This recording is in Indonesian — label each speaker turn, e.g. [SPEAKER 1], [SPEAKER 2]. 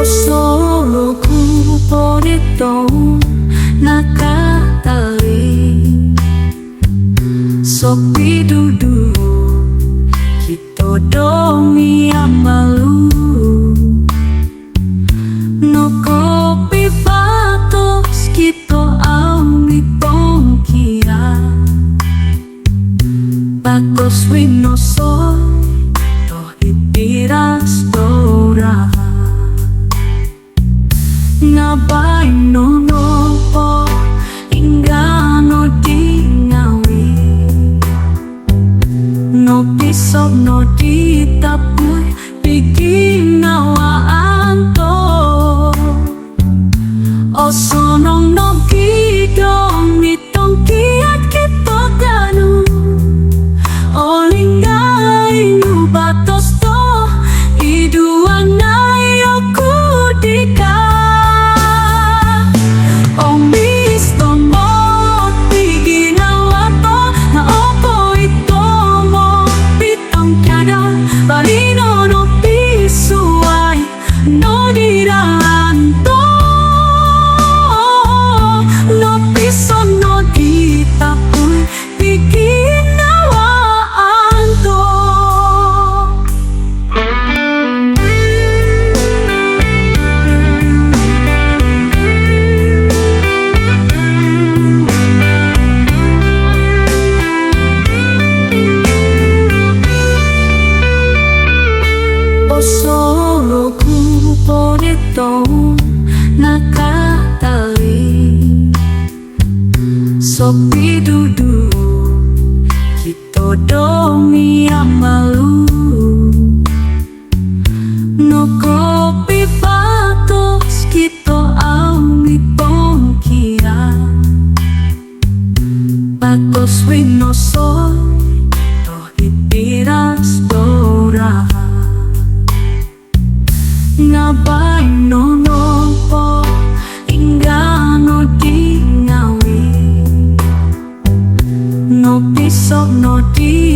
[SPEAKER 1] Solo cupo di ton nakatali sopi dudu kita domi amalu no kopi patos kita ami pongkia bakos winoso toh ipiras dora ngapain no po ingano di ngawi no pisok no di tapuy bikin nawaan to oso nong no gidong mitong kiat kita ganu olingay nubatos to iduan na yoku dika Balino no pisuay no diranto no piso no ditapuy bikin nawaan to solo cupo di ton nakatali sopi dudu kita domi amalu no kopi patos kita ami pongkia bakos winoso toh ipiras dora ngapain no po ingano di ngawi no pisok no di